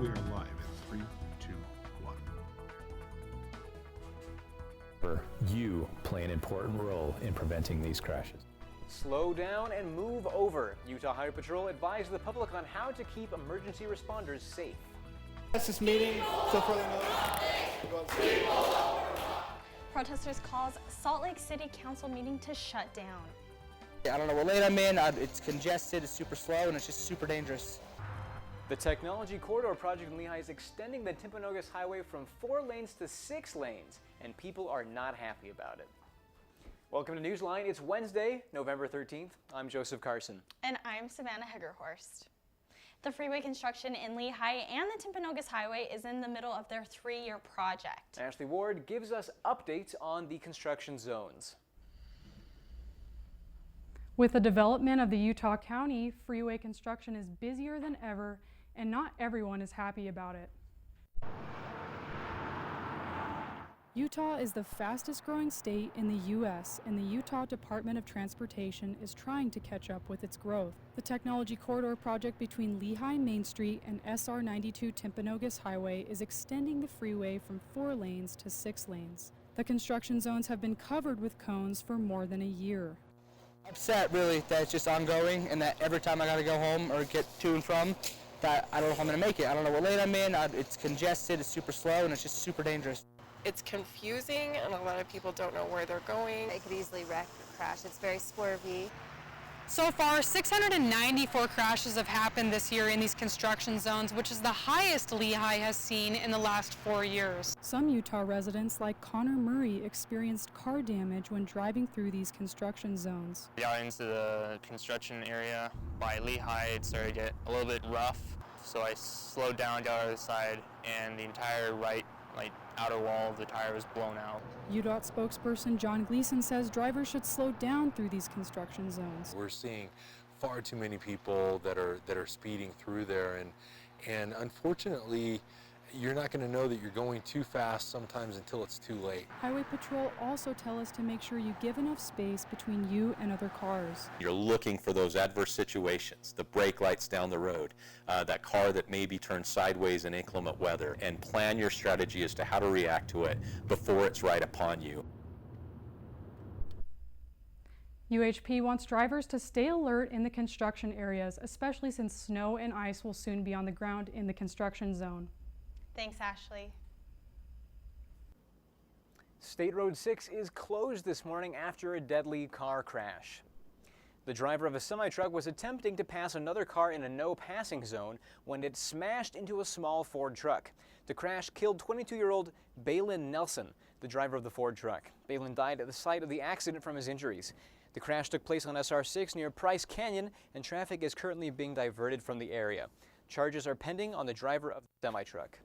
We are live in 3, 2, 1. You play an important role in preventing these crashes. Slow down and move over. Utah Highway Patrol advised the public on how to keep emergency responders safe. That's this meeting, so further notice. Protesters calls Salt Lake City Council meeting to shut down. I don't know what lane I'm in, it's congested, it's super slow, and it's just super dangerous. The Technology Corridor project in Lehigh is extending the Timpanogos Highway from 4 lanes to 6 lanes, and people are not happy about it. Welcome to NewsLine. It's Wednesday, November 13th. I'm Joseph Carson. And I'm Savannah Hegerhorst. The Freeway Construction in Lehigh and the Timpanogos Highway is in the middle of their 3-year project. Ashley Ward gives us updates on the construction zones. With the development of the Utah County, freeway construction is busier than ever, and not everyone is happy about it. Utah is the fastest growing state in the U.S., and the Utah Department of Transportation is trying to catch up with its growth. The Technology Corridor project between Lehigh Main Street and SR 92 Timpanogos Highway is extending the freeway from 4 lanes to 6 lanes. The construction zones have been covered with cones for more than a year. Upset really that it's just ongoing and that every time I gotta go home or get to and from, that I don't know if I'm gonna make it. I don't know what lane I'm in, it's congested, it's super slow, and it's just super dangerous. It's confusing and a lot of people don't know where they're going. It could easily wreck or crash. It's very swervy. So far, 694 crashes have happened this year in these construction zones, which is the highest Lehigh has seen in the last 4 years. Some Utah residents like Connor Murray experienced car damage when driving through these construction zones. Out into the construction area by Lehigh, it started to get a little bit rough, so I slowed down, got out of the side, and the entire right outer wall of the tire was blown out. UDOT spokesperson John Gleason says drivers should slow down through these construction zones. We're seeing far too many people that are speeding through there, and unfortunately you're not going to know that you're going too fast sometimes until it's too late. Highway Patrol also tell us to make sure you give enough space between you and other cars. You're looking for those adverse situations, the brake lights down the road, that car that may be turned sideways in inclement weather, and plan your strategy as to how to react to it before it's right upon you. UHP wants drivers to stay alert in the construction areas, especially since snow and ice will soon be on the ground in the construction zone. Thanks, Ashley. State Road 6 is closed this morning after a deadly car crash. The driver of a semi-truck was attempting to pass another car in a no-passing zone when it smashed into a small Ford truck. The crash killed 22-year-old Balin Nelson, the driver of the Ford truck. Balin died at the site of the accident from his injuries. The crash took place on SR 6 near Price Canyon, and traffic is currently being diverted from the area. Charges are pending on the driver of the semi-truck.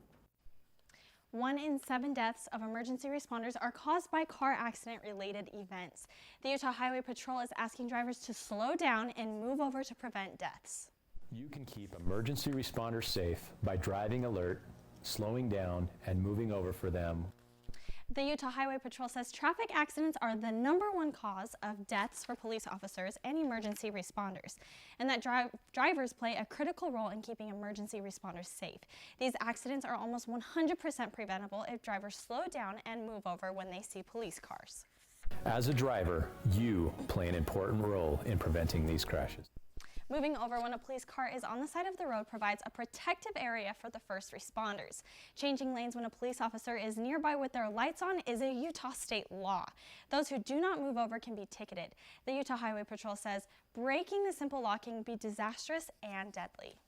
1 in 7 deaths of emergency responders are caused by car accident-related events. The Utah Highway Patrol is asking drivers to slow down and move over to prevent deaths. You can keep emergency responders safe by driving alert, slowing down, and moving over for them. The Utah Highway Patrol says traffic accidents are the #1 cause of deaths for police officers and emergency responders, and that drivers play a critical role in keeping emergency responders safe. These accidents are almost 100% preventable if drivers slow down and move over when they see police cars. As a driver, you play an important role in preventing these crashes. Moving over when a police car is on the side of the road provides a protective area for the first responders. Changing lanes when a police officer is nearby with their lights on is a Utah state law. Those who do not move over can be ticketed. The Utah Highway Patrol says breaking the simple law can be disastrous and deadly.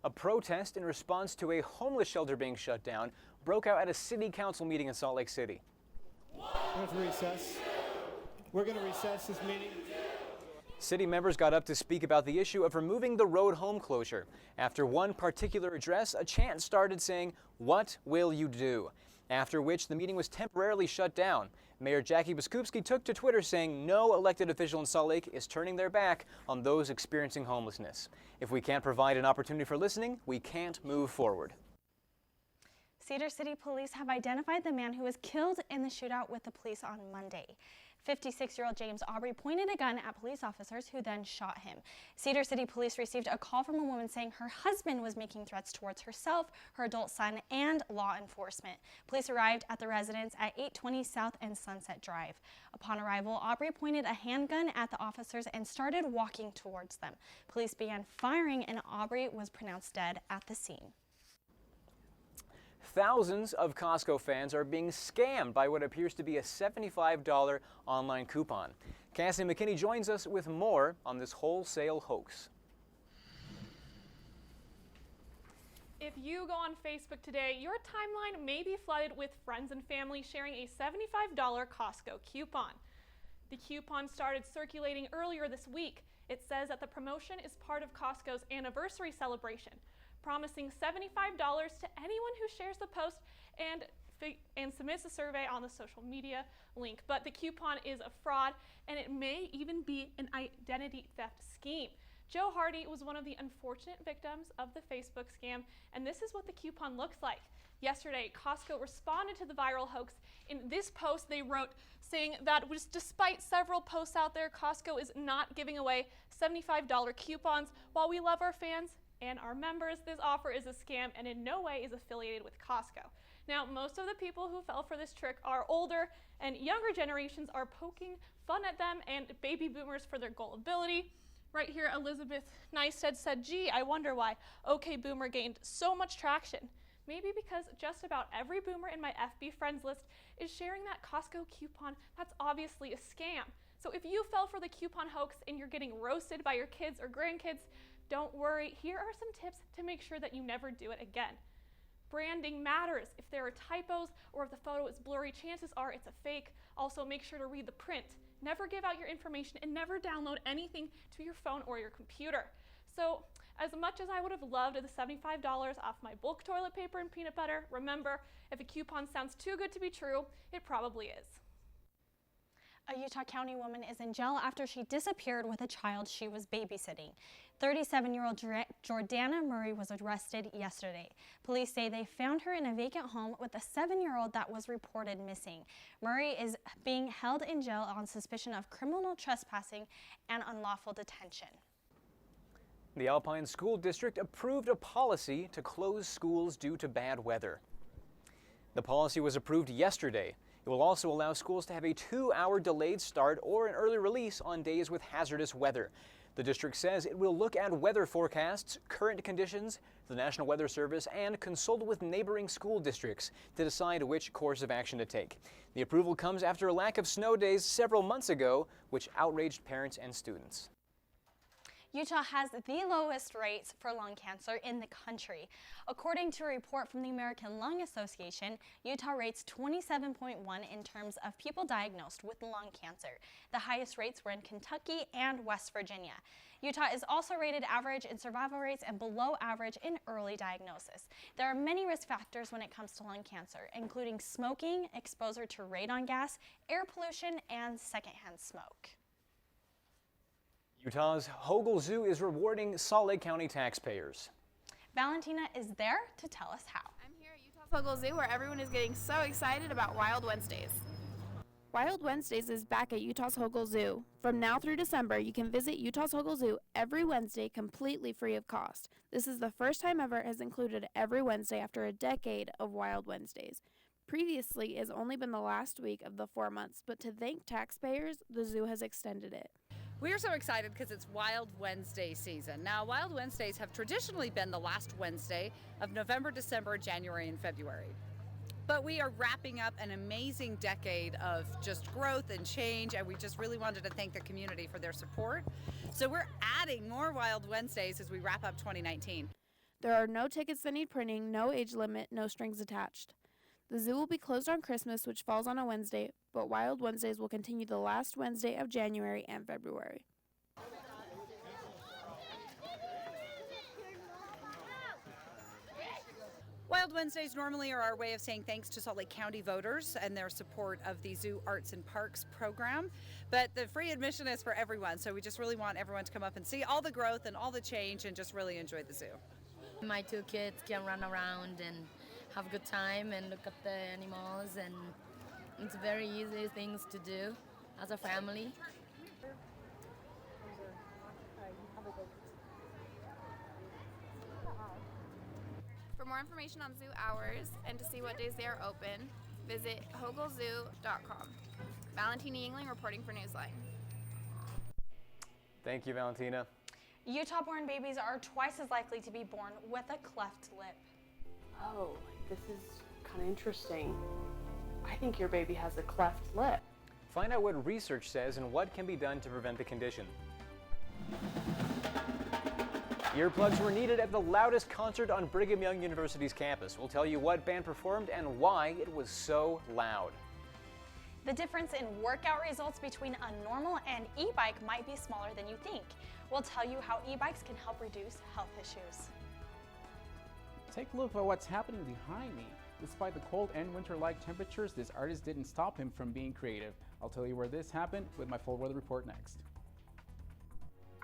A protest in response to a homeless shelter being shut down broke out at a city council meeting in Salt Lake City. We're going to recess. We're going to recess this meeting. City members got up to speak about the issue of removing the road home closure. After one particular address, a chant started saying, "What will you do?" After which the meeting was temporarily shut down. Mayor Jackie Biskupski took to Twitter saying no elected official in Salt Lake is turning their back on those experiencing homelessness. If we can't provide an opportunity for listening, we can't move forward. Cedar City police have identified the man who was killed in the shootout with the police on Monday. 56-year-old James Aubrey pointed a gun at police officers who then shot him. Cedar City Police received a call from a woman saying her husband was making threats towards herself, her adult son, and law enforcement. Police arrived at the residence at 820 South and Sunset Drive. Upon arrival, Aubrey pointed a handgun at the officers and started walking towards them. Police began firing and Aubrey was pronounced dead at the scene. Thousands of Costco fans are being scammed by what appears to be a $75 online coupon. Cassie McKinney joins us with more on this wholesale hoax. If you go on Facebook today, your timeline may be flooded with friends and family sharing a $75 Costco coupon. The coupon started circulating earlier this week. It says that the promotion is part of Costco's anniversary celebration, promising $75 to anyone who shares the post and submits a survey on the social media link. But the coupon is a fraud, and it may even be an identity theft scheme. Joe Hardy was one of the unfortunate victims of the Facebook scam, and this is what the coupon looks like. Yesterday, Costco responded to the viral hoax. In this post, they wrote saying that despite several posts out there, Costco is not giving away $75 coupons. While we love our fans and our members, this offer is a scam and in no way is affiliated with Costco. Now, most of the people who fell for this trick are older, and younger generations are poking fun at them and baby boomers for their gullibility. Right here, Elizabeth Neisted said, "Gee, I wonder why OK Boomer gained so much traction. Maybe because just about every boomer in my FB friends list is sharing that Costco coupon. That's obviously a scam. So if you fell for the coupon hoax and you're getting roasted by your kids or grandkids, don't worry. Here are some tips to make sure that you never do it again. Branding matters. If there are typos or if the photo is blurry, chances are it's a fake. Also, make sure to read the print. Never give out your information and never download anything to your phone or your computer." So, as much as I would have loved the $75 off my bulk toilet paper and peanut butter, remember, if a coupon sounds too good to be true, it probably is. A Utah County woman is in jail after she disappeared with a child she was babysitting. 37-year-old Jordana Murray was arrested yesterday. Police say they found her in a vacant home with a 7-year-old that was reported missing. Murray is being held in jail on suspicion of criminal trespassing and unlawful detention. The Alpine School District approved a policy to close schools due to bad weather. The policy was approved yesterday. It will also allow schools to have a 2-hour delayed start or an early release on days with hazardous weather. The district says it will look at weather forecasts, current conditions, the National Weather Service, and consult with neighboring school districts to decide which course of action to take. The approval comes after a lack of snow days several months ago, which outraged parents and students. Utah has the lowest rates for lung cancer in the country. According to a report from the American Lung Association, Utah rates 27.1 in terms of people diagnosed with lung cancer. The highest rates were in Kentucky and West Virginia. Utah is also rated average in survival rates and below average in early diagnosis. There are many risk factors when it comes to lung cancer, including smoking, exposure to radon gas, air pollution, and secondhand smoke. Utah's Hogle Zoo is rewarding Salt Lake County taxpayers. Valentina is there to tell us how. I'm here at Utah's Hogle Zoo where everyone is getting so excited about Wild Wednesdays. Wild Wednesdays is back at Utah's Hogle Zoo. From now through December, you can visit Utah's Hogle Zoo every Wednesday completely free of cost. This is the first time ever it has included every Wednesday after a decade of Wild Wednesdays. Previously, it has only been the last week of the 4 months, but to thank taxpayers, the zoo has extended it. We are so excited because it's Wild Wednesday season. Now, Wild Wednesdays have traditionally been the last Wednesday of November, December, January, and February. But we are wrapping up an amazing decade of just growth and change, and we just really wanted to thank the community for their support. So we're adding more Wild Wednesdays as we wrap up 2019. There are no tickets that need printing, no age limit, no strings attached. The zoo will be closed on Christmas, which falls on a Wednesday, but Wild Wednesdays will continue the last Wednesday of January and February. Wild Wednesdays normally are our way of saying thanks to Salt Lake County voters and their support of the Zoo Arts and Parks program, but the free admission is for everyone, so we just really want everyone to come up and see all the growth and all the change and just really enjoy the zoo. My 2 kids can run around and have a good time and look at the animals, and it's very easy things to do. as a family. For more information on zoo hours and to see what days they are open, visit hoglezoo.com. Valentina Yingling reporting for NewsLine. Thank you, Valentina. Utah-born babies are twice as likely to be born with a cleft lip. Oh, this is kind of interesting. I think your baby has a cleft lip. Find out what research says and what can be done to prevent the condition. Earplugs were needed at the loudest concert on Brigham Young University's campus. We'll tell you what band performed and why it was so loud. The difference in workout results between a normal and e-bike might be smaller than you think. We'll tell you how e-bikes can help reduce health issues. Take a look at what's happening behind me. Despite the cold and winter-like temperatures, this artist didn't stop him from being creative. I'll tell you where this happened with my full weather report next.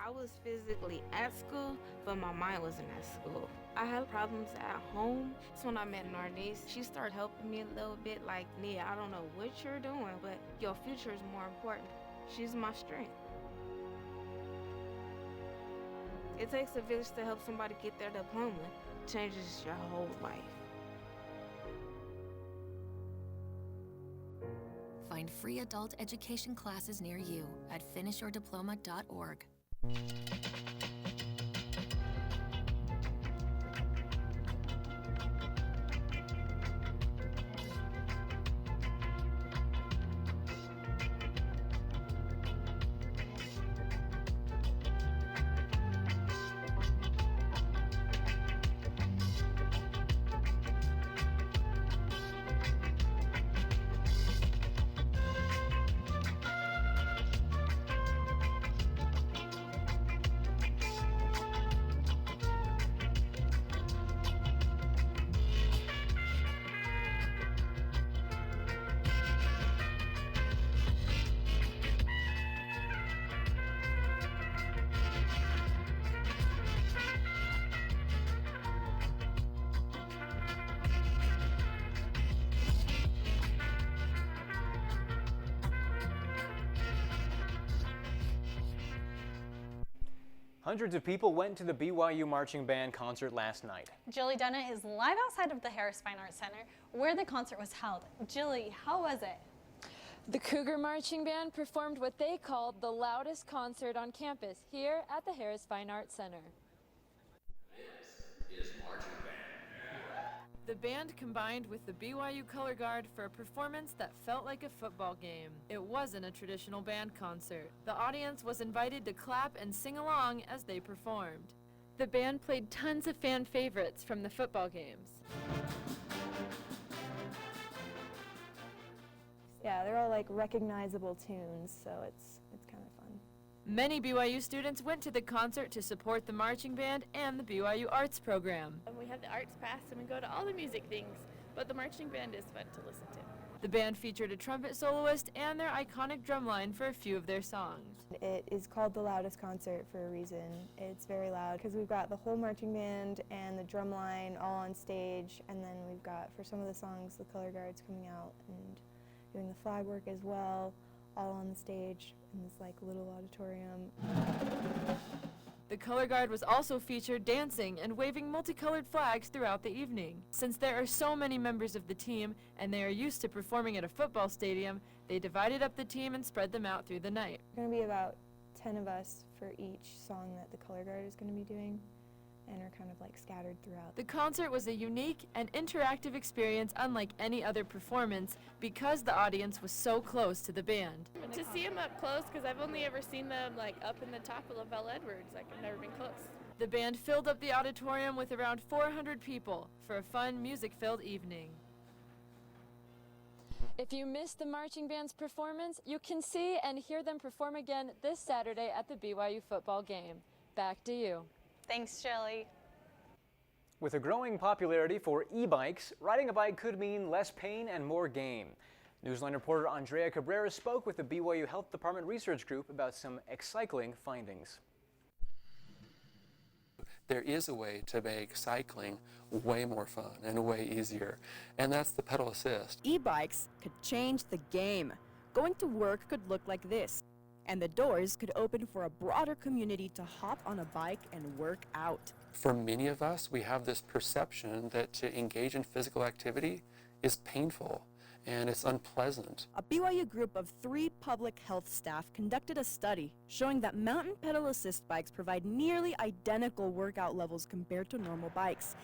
I was physically at school, but my mind wasn't at school. I had problems at home. That's when I met Narnese. She started helping me a little bit, like, Nia, I don't know what you're doing, but your future is more important. She's my strength. It takes a village to help somebody get their diploma. It changes your whole life. Find free adult education classes near you at finishyourdiploma.org. Hundreds of people went to the BYU Marching Band concert last night. Jilly Dunna is live outside of the Harris Fine Arts Center where the concert was held. Jilly, how was it? The Cougar Marching Band performed what they called the loudest concert on campus here at the Harris Fine Arts Center. This is Marching Band. The band combined with the BYU Color Guard for a performance that felt like a football game. It wasn't a traditional band concert. The audience was invited to clap and sing along as they performed. The band played tons of fan favorites from the football games. Yeah, they're all like recognizable tunes, so it's kind of fun. Many BYU students went to the concert to support the marching band and the BYU Arts program. We have the arts pass and we go to all the music things, but the marching band is fun to listen to. The band featured a trumpet soloist and their iconic drumline for a few of their songs. It is called the loudest concert for a reason. It's very loud because we've got the whole marching band and the drumline all on stage, and then we've got, for some of the songs, the color guards coming out and doing the flag work as well, all on the stage in this like little auditorium. The color guard was also featured dancing and waving multicolored flags throughout the evening. Since there are so many members of the team and they are used to performing at a football stadium, they divided up the team and spread them out through the night. There's going to be about 10 of us for each song that the color guard is going to be doing, and are kind of like scattered throughout. The concert was a unique and interactive experience unlike any other performance because the audience was so close to the band. To see them up close, because I've only ever seen them like up in the top of LaVelle Edwards, like I've never been close. The band filled up the auditorium with around 400 people for a fun, music-filled evening. If you missed the marching band's performance, you can see and hear them perform again this Saturday at the BYU football game. Back to you. Thanks, Shelley. With a growing popularity for e-bikes, riding a bike could mean less pain and more gain. NewsLine reporter Andrea Cabrera spoke with the BYU Health Department Research Group about some exciting findings. There is a way to make cycling way more fun and way easier, and that's the pedal assist. E-bikes could change the game. Go going to work could look like this, and the doors could open for a broader community to hop on a bike and work out. For many of us, we have this perception that to engage in physical activity is painful and it's unpleasant. A BYU group of 3 public health staff conducted a study showing that mountain pedal assist bikes provide nearly identical workout levels compared to normal bikes.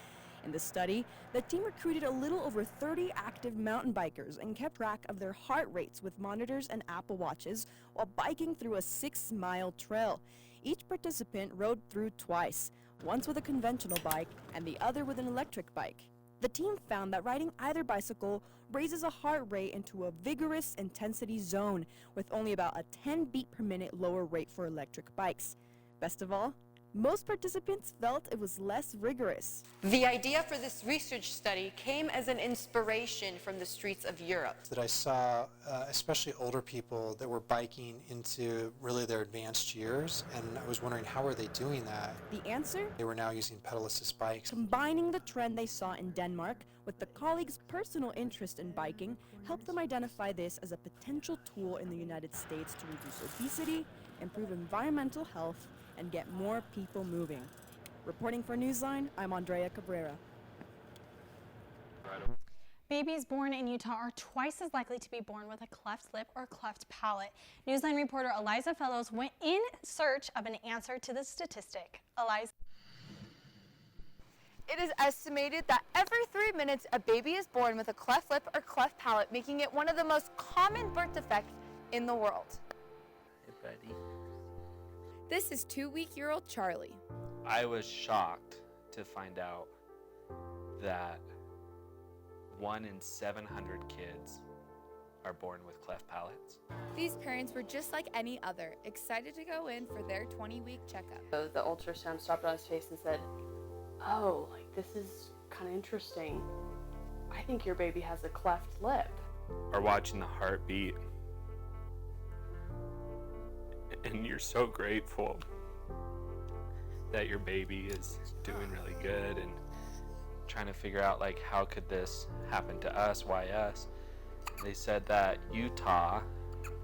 In the study, the team recruited a little over 30 active mountain bikers and kept track of their heart rates with monitors and Apple Watches while biking through a 6-mile trail. Each participant rode through twice, once with a conventional bike and the other with an electric bike. The team found that riding either bicycle raises a heart rate into a vigorous intensity zone, with only about a 10 beat per minute lower rate for electric bikes. Best of all, most participants felt it was less rigorous. The idea for this research study came as an inspiration from the streets of Europe. That I saw, especially older people that were biking into really their advanced years, and I was wondering, how are they doing that? The answer? They were now using pedal assist bikes. Combining the trend they saw in Denmark with the colleagues' personal interest in biking helped them identify this as a potential tool in the United States to reduce obesity, improve environmental health, and get more people moving. Reporting for NewsLine, I'm Andrea Cabrera. Babies born in Utah are twice as likely to be born with a cleft lip or cleft palate. NewsLine reporter Eliza Fellows went in search of an answer to this statistic. Eliza. It is estimated that every 3 minutes a baby is born with a cleft lip or cleft palate, making it one of the most common birth defects in the world. Hey, buddy. This is 2-week-old Charlie. I was shocked to find out that 1 in 700 kids are born with cleft palates. These parents were just like any other, excited to go in for their 20-week checkup. So the ultrasound stopped on his face and said, "Oh, like this is kind of interesting. I think your baby has a cleft lip." Or watching the heartbeat. And you're so grateful that your baby is doing really good and trying to figure out, like, how could this happen to us? Why us? They said that Utah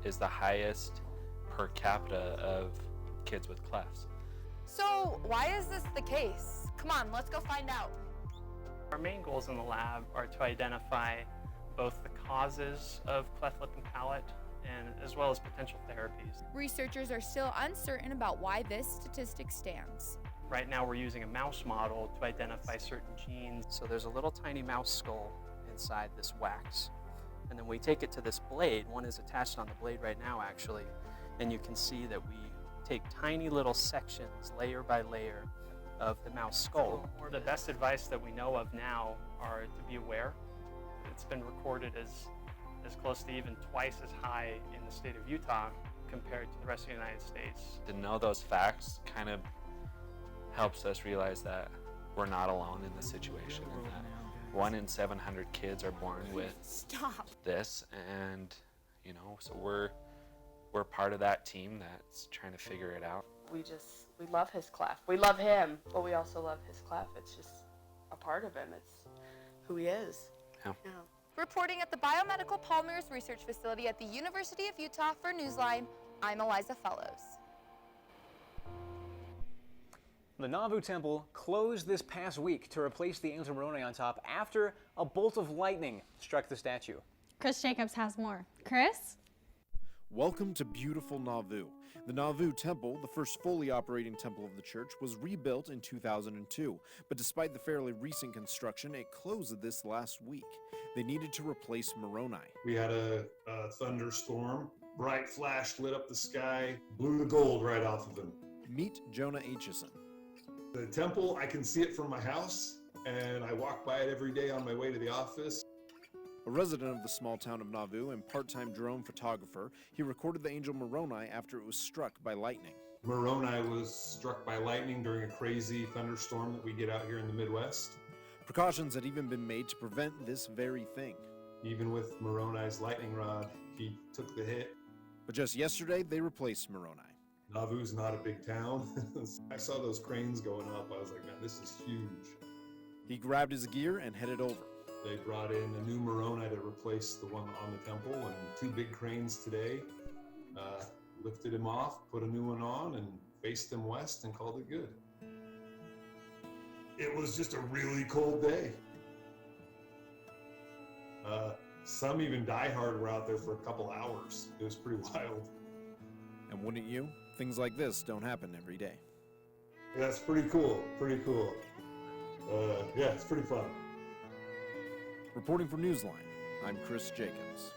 is the highest per capita of kids with clefts. So why is this the case? Come on, let's go find out. Our main goals in the lab are to identify both the causes of cleft lip and palate, and as well as potential therapies. Researchers are still uncertain about why this statistic stands. Right now we're using a mouse model to identify certain genes. So there's a little tiny mouse skull inside this wax. And then we take it to this blade. One is attached on the blade right now, actually. And you can see that we take tiny little sections, layer by layer, of the mouse skull. The best advice that we know of now are to be aware. It's been recorded as close to even twice as high in the state of Utah compared to the rest of the United States. To know those facts kind of helps us realize that we're not alone in the situation, and that 1 in 700 kids are born with this, and so we're part of that team that's trying to figure it out. We love his clef. We love him, but we also love his clef. It's just a part of him. It's who he is. Yeah. Reporting at the Biomedical Polymers Research Facility at the University of Utah for NewsLine, I'm Eliza Fellows. The Nauvoo Temple closed this past week to replace the angel Moroni on top after a bolt of lightning struck the statue. Chris Jacobs has more. Chris? Welcome to beautiful Nauvoo. The Nauvoo Temple, the first fully operating temple of the church, was rebuilt in 2002, but despite the fairly recent construction, it closed this last week. They needed to replace Moroni. We had a thunderstorm, bright flash lit up the sky, blew the gold right off of him. Meet Jonah Aitchison. The temple, I can see it from my house, and I walk by it every day on my way to the office. A resident of the small town of Nauvoo and part-time drone photographer, he recorded the angel Moroni after it was struck by lightning. Moroni was struck by lightning during a crazy thunderstorm that we get out here in the Midwest. Precautions had even been made to prevent this very thing. Even with Moroni's lightning rod, he took the hit. But just yesterday, they replaced Moroni. Nauvoo's not a big town. I saw those cranes going up. I was like, man, this is huge. He grabbed his gear and headed over. They brought in a new Moroni to replace the one on the temple, and 2 big cranes today lifted him off, put a new one on, and faced him west and called it good. It was just a really cold day. Some even diehard were out there for a couple hours. It was pretty wild. And wouldn't you? Things like this don't happen every day. Yeah, it's pretty cool, pretty cool. Yeah, it's pretty fun. Reporting for NewsLine, I'm Chris Jacobs.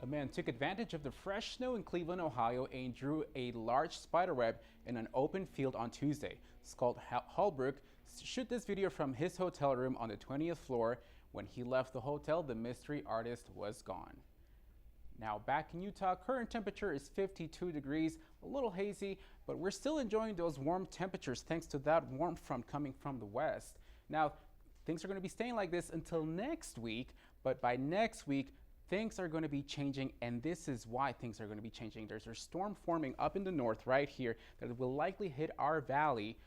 A man took advantage of the fresh snow in Cleveland, Ohio, and drew a large spider web in an open field on Tuesday. Scott Holbrook shot this video from his hotel room on the 20th floor. When he left the hotel, the mystery artist was gone. Now back in Utah, current temperature is 52 degrees, a little hazy, but we're still enjoying those warm temperatures thanks to that warmth coming from the west. Now, things are going to be staying like this until next week, but by next week, things are going to be changing, and this is why things are going to be changing. There's a storm forming up in the north right here that will likely hit our valley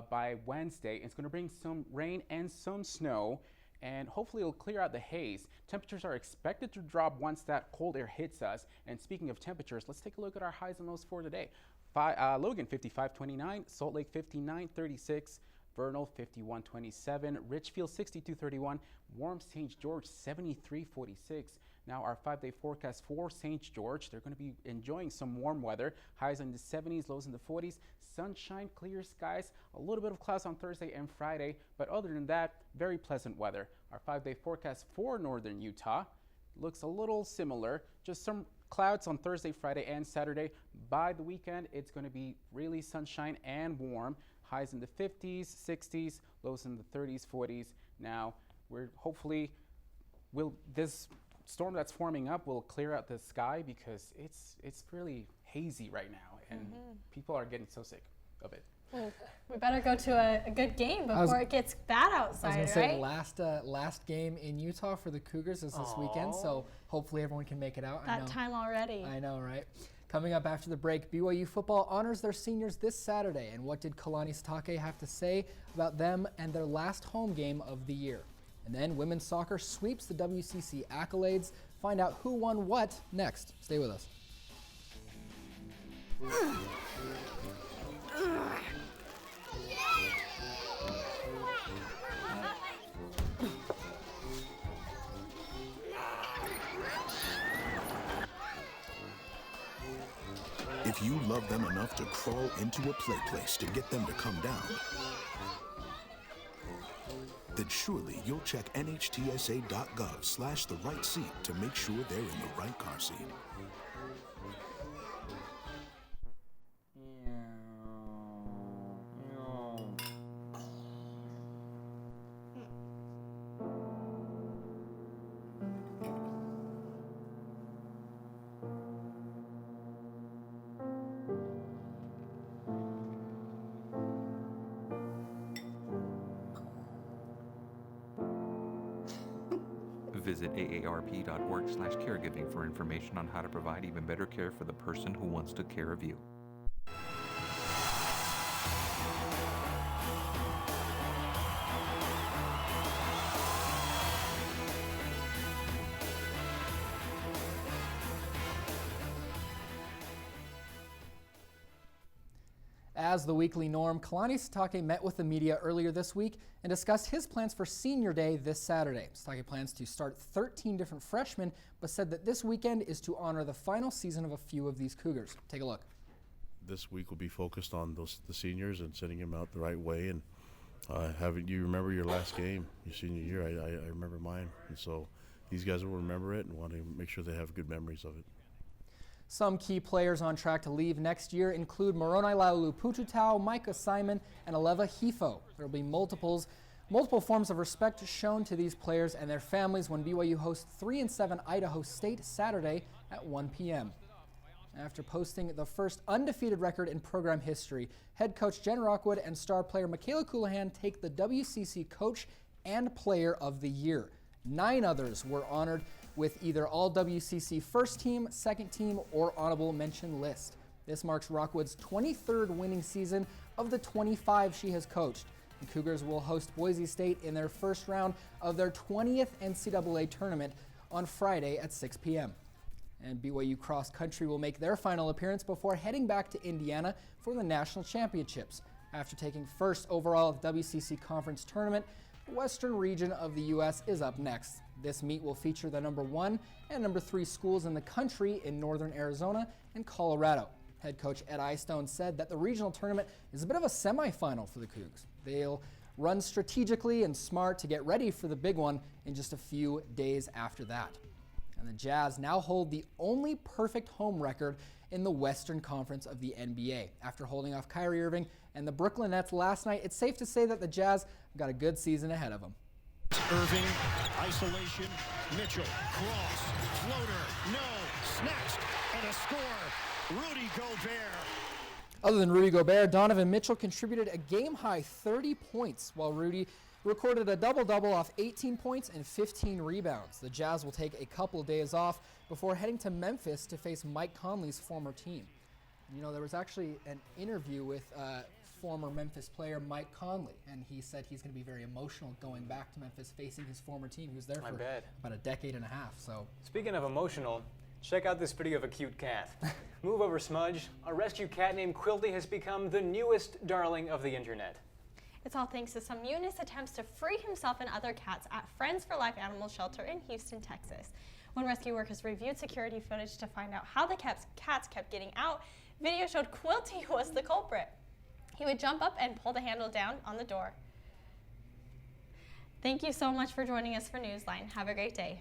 by Wednesday. It's going to bring some rain and some snow, and hopefully it'll clear out the haze. Temperatures are expected to drop once that cold air hits us. And speaking of temperatures, let's take a look at our highs and lows for today. Logan 55.29, Salt Lake 59.36, Vernal 51.27, Richfield 62.31, Warm St. George 73.46. Now our 5-day forecast for St. George, they're going to be enjoying some warm weather, highs in the 70s, lows in the 40s, sunshine, clear skies, a little bit of clouds on Thursday and Friday, but other than that, very pleasant weather. Our 5-day forecast for northern Utah looks a little similar, just some clouds on Thursday, Friday, and Saturday. By the weekend, it's going to be really sunshine and warm, highs in the 50s, 60s, lows in the 30s, 40s. Now, we're hopefully, this storm that's forming up will clear out the sky because it's really hazy right now, and people are getting so sick of it. Well, we better go to a good game before it gets bad outside, I was going to right? say last game in Utah for the Cougars is this weekend, so hopefully everyone can make it out. That time already. I know, right? Coming up after the break, BYU football honors their seniors this Saturday, and what did Kalani Sitake have to say about them and their last home game of the year? And then women's soccer sweeps the WCC accolades. Find out who won what next. Stay with us. If you love them enough to crawl into a play place to get them to come down, then surely you'll check nhtsa.gov/the right seat to make sure they're in the right car seat. Visit aarp.org/caregiving for information on how to provide even better care for the person who wants to care of you. As the weekly norm, Kalani Sitake met with the media earlier this week and discussed his plans for Senior Day this Saturday. Sitake plans to start 13 different freshmen, but said that this weekend is to honor the final season of a few of these Cougars. Take a look. This week will be focused on the seniors and sending them out the right way. And you remember your last game, your senior year? I remember mine. And so these guys will remember it and want to make sure they have good memories of it. Some key players on track to leave next year include Moroni Laulu-Pututau, Micah Simon, and Aleva Hifo. There will be multiple forms of respect shown to these players and their families when BYU hosts 3-7 Idaho State Saturday at 1 p.m. After posting the first undefeated record in program history, head coach Jen Rockwood and star player Michaela Coulihan take the WCC Coach and Player of the Year. 9 others were honored with either all WCC first team, second team, or honorable mention list. This marks Rockwood's 23rd winning season of the 25 she has coached. The Cougars will host Boise State in their first round of their 20th NCAA tournament on Friday at 6 p.m. And BYU Cross Country will make their final appearance before heading back to Indiana for the national championships. After taking first overall at the WCC Conference Tournament, the Western region of the U.S. is up next. This meet will feature the number 1 and number 3 schools in the country in northern Arizona and Colorado. Head coach Ed Eyestone said that the regional tournament is a bit of a semifinal for the Cougs. They'll run strategically and smart to get ready for the big one in just a few days after that. And the Jazz now hold the only perfect home record in the Western Conference of the NBA. After holding off Kyrie Irving and the Brooklyn Nets last night, it's safe to say that the Jazz have got a good season ahead of them. Irving, isolation, Mitchell, cross, floater, no, snatched, and a score. Rudy Gobert. Other than Rudy Gobert, Donovan Mitchell contributed a game-high 30 points, while Rudy recorded a double-double off 18 points and 15 rebounds. The Jazz will take a couple of days off before heading to Memphis to face Mike Conley's former team. You know, there was actually an interview with former Memphis player Mike Conley, and he said he's going to be very emotional going back to Memphis facing his former team, who's there for about a decade and a half. So, speaking of emotional, check out this video of a cute cat. Move over, Smudge. A rescue cat named Quilty has become the newest darling of the internet. It's all thanks to some Eunice attempts to free himself and other cats at Friends for Life Animal Shelter in Houston, Texas. When rescue workers reviewed security footage to find out how the cats kept getting out, video showed Quilty was the culprit. He would jump up and pull the handle down on the door. Thank you so much for joining us for Newsline. Have a great day.